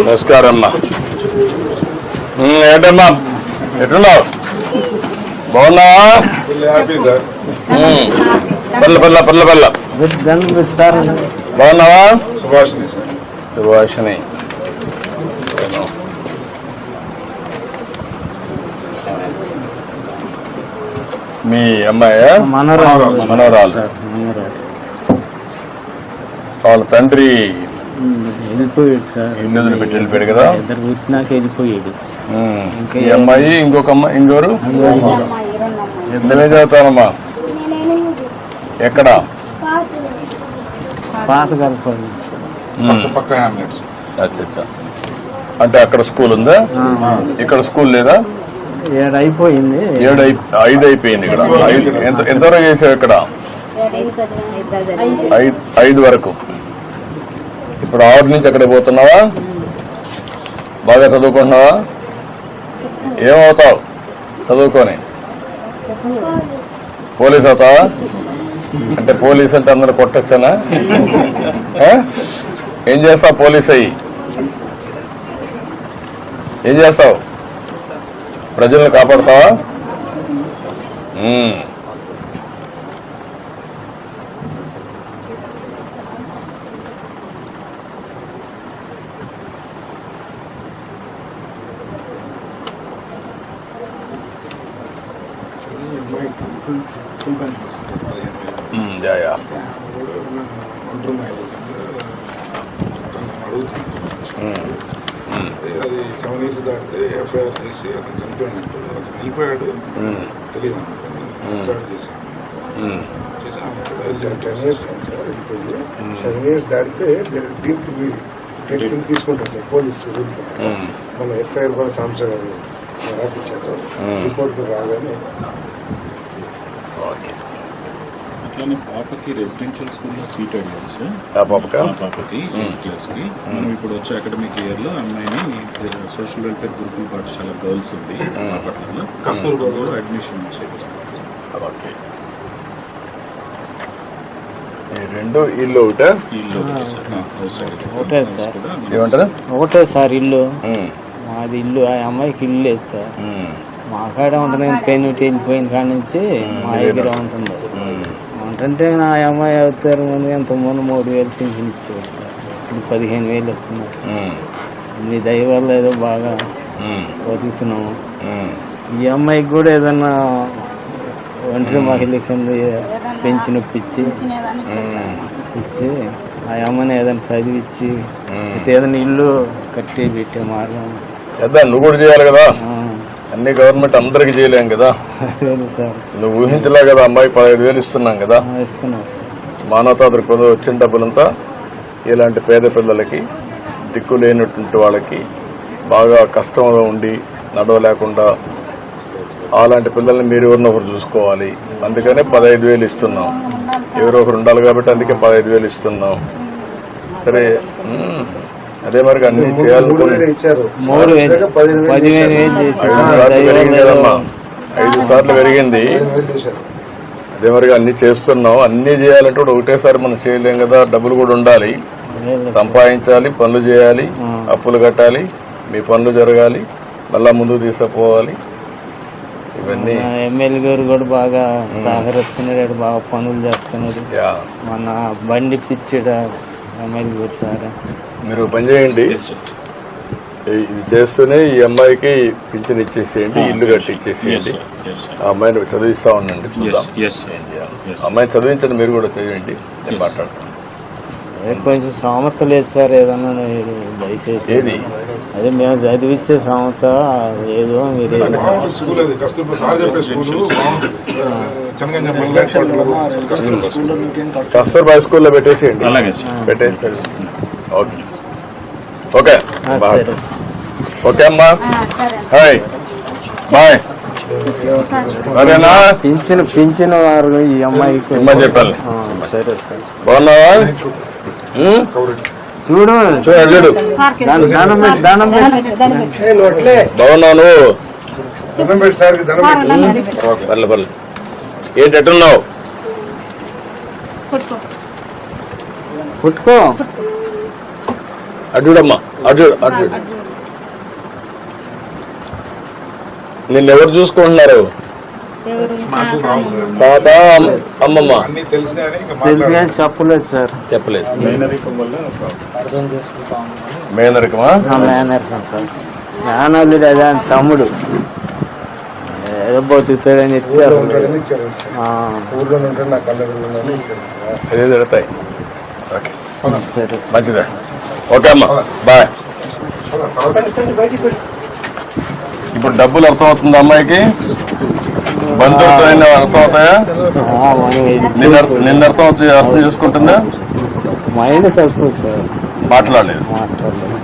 నమస్కారం అమ్మా. ఏంటమ్మా ఎట్టున్నావు? బాగున్నావా? పల్ల బాగున్నావా? సుభాషిణి మీ అమ్మాయి మనవరాలు. వాళ్ళ తండ్రి వెళ్ళిపోయాడు సార్. ఇల్లు వదిలిపెట్టి వెళ్ళిపోయాడు కదా. ఇద్దరు వచ్చినాక వెళ్ళిపోయాడు. ఈ అమ్మాయి ఇంకొక అమ్మాయి ఇంకోరు ఇద్దరే చదువుతానమ్మా. ఎక్కడ? పాత కలపండి. అచ్చా. అంటే అక్కడ స్కూల్ ఉందా? ఇక్కడ స్కూల్ లేదా? 7 అయిపోయింది. 5 అయిపోయింది. ఇక్కడ ఎంతవరకు చేసావు? ఇక్కడ 5 వరకు. ఇప్పుడు 6 నుంచి అక్కడికి పోతున్నావా? బాగా చదువుకుంటున్నావా? ఏమవుతావు చదువుకొని? పోలీస్ అవుతావా? అంటే పోలీస్ అంటే అందరూ కొట్టచ్చనా? ఏం చేస్తావు పోలీస్ అయ్యి? ఏం చేస్తావు? ప్రజలను కాపాడుతావా? అది 7 years దాటితే ఎఫ్ఐఆర్ చేసి అతను చనిపోయినట్టు అతను వెళ్ళిపోయాడు తెలియదు. ఎఫ్ఐఆర్ చేశాను 10 years సార్ వెళ్ళిపోయి 7 years దాటితే తీసుకుంటారు సార్ పోలీస్ రూల్. మన ఎఫ్ఐఆర్ కూడా సంవత్సరం గారు రాపించారు. రిపోర్ట్ రాగానే అట్లానే పాపకి రెసిడెన్షియల్ స్కూల్లో సీట్ అడిగారు సార్. పాపకి 8th క్లాస్కి. మనం ఇప్పుడు వచ్చే అకాడమిక్ ఇయర్ లో అమ్మాయిని సోషల్ వెల్ఫేర్ గురుకుల పాఠశాల గర్ల్స్ ఉంది బాపట్లలో కస్తూర్బాలో అడ్మిషన్ చేపిస్తాం. రెండు ఇల్లు ఒకటే సార్ ఇల్లు. మాది ఇల్లు. ఆ అమ్మాయికి ఇల్లు లేదు సార్. మా కాడ ఉంటుంది. పెన్నుటి వెళ్ళిపోయిన కాడ నుంచి మా దగ్గర ఉంటుంది. ఉంటుంటే నా అమ్మాయి అవుతారు ముందు ఎంతమంది 3,000 పింఛన్ ఇచ్చేవారు సార్. ఇప్పుడు 15,000 వస్తున్నారు. మీ దయ వల్ల ఏదో బాగా బతుకుతున్నాము. ఈ అమ్మాయికి కూడా ఏదన్నా ఒంటరి మహిళ కింద పెన్షన్ ఇప్పించి ఆ అమ్మని ఏదైనా చదివించి ఏదైనా ఇల్లు కట్టి పెట్టే మార్గం నువ్వు కూడా చేయాలి కదా. అన్ని గవర్నమెంట్ అందరికి చేయలేం కదా. నువ్వు ఊహించలే కదా. అమ్మాయి 15,000 ఇస్తున్నాం కదా. మానవతా దృక్పథం వచ్చిన డబ్బులంతా ఇలాంటి పేద పిల్లలకి, దిక్కు లేనటువంటి వాళ్ళకి, బాగా కష్టంలో ఉండి నడవలేకుండా అలాంటి పిల్లల్ని మీరు ఎవరినో ఒకరు చూసుకోవాలి. అందుకనే 15,000 ఇస్తున్నాం. ఎవరో ఒకరు ఉండాలి కాబట్టి అందుకే 15,000 ఇస్తున్నాం. సరే అదే మరి అన్ని చేయాలనుకుని 5 సార్లు పెరిగింది. అదే మరి అన్ని చేస్తున్నాం. అన్ని చేయాలంటే కూడా ఒకటేసారి మనం చేయలేం కదా. డబ్బులు కూడా ఉండాలి, సంపాదించాలి, పనులు చేయాలి, అప్పులు కట్టాలి, మీ పనులు జరగాలి, మళ్ళా ముందుకు తీసుకుపోవాలి. ఇవన్నీ ఎమ్మెల్యే గారు కూడా బాగా సహకరిస్తున్నాడు. బాగా పనులు చేస్తున్నారు. మన బండి పిచ్చాడు ఎమ్మెల్యే గారు సార్. మీరు పని చేయండి. ఇది చేస్తూనే ఈ అమ్మాయికి పింఛన్ ఇచ్చేసేయండి, ఇల్లు కట్టి ఇచ్చేసేయండి. ఆ అమ్మాయిని చదివిస్తా ఉండండి. చూద్దాం అమ్మాయిని చదివించండి. మీరు కూడా చేయండి. నేను మాట్లాడతాను. కొంచెం సామర్థ్యం లేదు సార్. ఏదన్నా దయచేసి అదే మేము చదివించే సామర్థ ఏదో మీరు కస్తూర్బా స్కూల్లో పెట్టేసేయండి. పెట్టేసేయండి. ఓకే ఓకే ఓకే అమ్మా. Hi bye. సరేనా? పింఛన్ వారు ఈ అమ్మాయికి ఇమ్మని చెప్పాలి. సరే సార్. బాగున్నావా? చూడు చూడు బాగున్నావు నువ్వు? పర్లే ఏంటి ఎట్టున్నావు? పుట్టుకో అడ్డుడమ్మా అడ్డు అడ్డు నిన్నెవరు చూసుకుంటున్నారు? తాత అమ్మమ్మ అన్ని తెలిసినాయని ఇంకా తెలుసు కానీ చెప్పలేదు సార్. చెప్పలేదు. మేనరికం వల్ల మేనరికమా? మేనర్కం సార్. మేనల్లుడు అదే ఆయన తమ్ముడు ఏదో బతుకుతాడని చెప్పి ఉంటాడని ఇచ్చారు. ఊర్లో ఉంటాడు నా కళ్ళ ఇచ్చారు. అదే జరుగుతాయి. ఓకే సరే సార్. మంచిదే. ఓకే అమ్మా బాయ్. ఇప్పుడు డబ్బులు అర్థమవుతుంది అమ్మాయికి? బంధువులతో అయినా అర్థమవుతాయా? నిన్న అర్థం చేసుకుంటుందా? మైండ్ తక్కువ సార్. మాట్లాడలేదు. మాట్లాడలేదు.